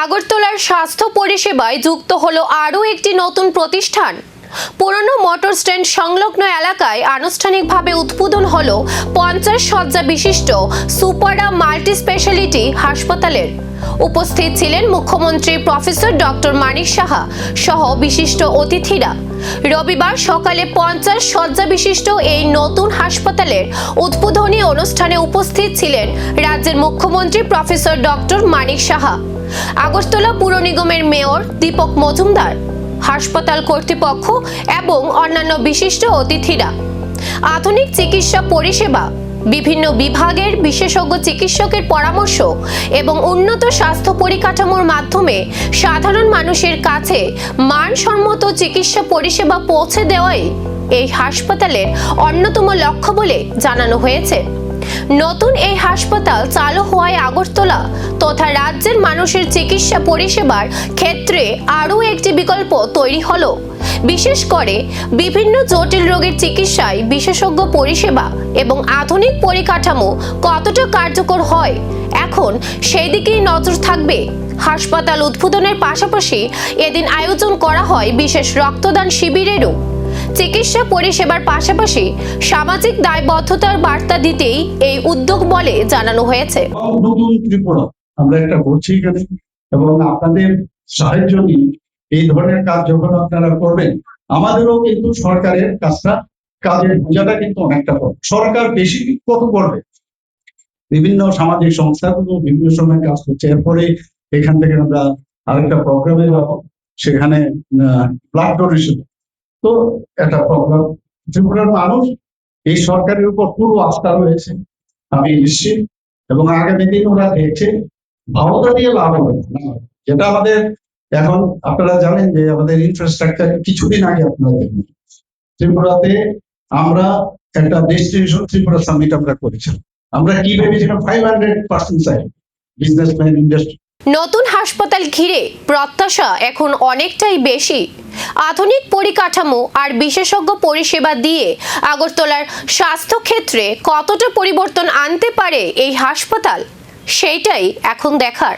আগরতলার স্বাস্থ্য পরিষেবায় যুক্ত হলো আরও একটি নতুন প্রতিষ্ঠান। পুরনো মোটর স্ট্যান্ড সংলগ্ন এলাকায় আনুষ্ঠানিকভাবে উদ্বোধন হলো 50 শয্যা বিশিষ্ট সুপারা মাল্টি স্পেশালিটি হাসপাতালের। উপস্থিত ছিলেন মুখ্যমন্ত্রী প্রফেসর ডক্টর মানিক সাহা সহ বিশিষ্ট অতিথিরা। রবিবার সকালে 50 শয্যা বিশিষ্ট এই নতুন হাসপাতালের উদ্বোধনী অনুষ্ঠানে উপস্থিত ছিলেন রাজ্যের মুখ্যমন্ত্রী প্রফেসর ডক্টর মানিক সাহা, আগরতলা পুর নিগমের মেয়র দীপক মজুমদার, হাসপাতাল কর্তৃপক্ষ এবং অন্যান্য বিশিষ্ট অতিথিরা। আধুনিক চিকিৎসা পরিষেবা, বিভিন্ন বিভাগের বিশেষজ্ঞ চিকিৎসকের পরামর্শ এবং উন্নত স্বাস্থ্য পরিকাঠামোর মাধ্যমে সাধারণ মানুষের কাছে মানসম্মত চিকিৎসা পরিষেবা পৌঁছে দেওয়াই এই হাসপাতালের অন্যতম লক্ষ্য বলে জানানো হয়েছে। নতুন এই হাসপাতাল চালু হওয়ায় আগরতলা তথা রাজ্যের মানুষের চিকিৎসা পরিষেবার ক্ষেত্রে আরও একটি বিকল্প তৈরি হলো। বিশেষ করে বিভিন্ন জটিল রোগের চিকিৎসায় বিশেষজ্ঞ পরিষেবা এবং আধুনিক পরিকাঠামো কতটা কার্যকর হয়, এখন সেই দিকেই নজর থাকবে। হাসপাতাল উদ্বোধনের পাশাপাশি এদিন আয়োজন করা হয় বিশেষ রক্তদান শিবিরেরও। চিকিৎসা পরিষেবার পাশাপাশি সামাজিক দায়বদ্ধতার বার্তা দিতেই এই উদ্যোগ বলে জানানো হয়েছে। নতুন ত্রিপুরা আমরা একটা করছি এখানে, এবং আপনাদের সাহায্য নিয়ে এই ধরনের কাজ যখন আপনারা করবেন, আমাদেরও কিন্তু সরকারের কাজের বোঝাটা কিন্তু অনেকটা কম। সরকার বেশি কত করবে, বিভিন্ন সামাজিক সংস্থাগুলো বিভিন্ন সময় কাজ করছে। এরপরে এখান থেকে আমরা আরেকটা প্রোগ্রামে যাবো, সেখানে ব্লাড ডোনেশন। তো একটা প্রোগ্রাম, ত্রিপুরার মানুষ এই সরকারের উপর পুরো আস্থা রয়েছে আমি নিশ্চিত, এবং আগামী দিন ওরা দেখছে ভারতটা দিয়ে লাভ হবে। যেটা আমাদের এখন আপনারা জানেন যে আমাদের ইনফ্রাস্ট্রাকচার কিছুদিন আগে আপনারা দেখবেন ত্রিপুরাতে আমরা একটা ডেস্টিনেশন ত্রিপুরা সামিট আমরা করেছিলাম। আমরা কি ভেবেছিলাম 500% সাইড বিজনেসম্যান ইন্ডাস্ট্রি। নতুন হাসপাতাল ঘিরে প্রত্যাশা এখন অনেকটাই বেশি। আধুনিক পরিকাঠামো আর বিশেষজ্ঞ পরিষেবা দিয়ে আগরতলার স্বাস্থ্য ক্ষেত্রে কতটা পরিবর্তন আনতে পারে এই হাসপাতাল, সেইটাই এখন দেখার।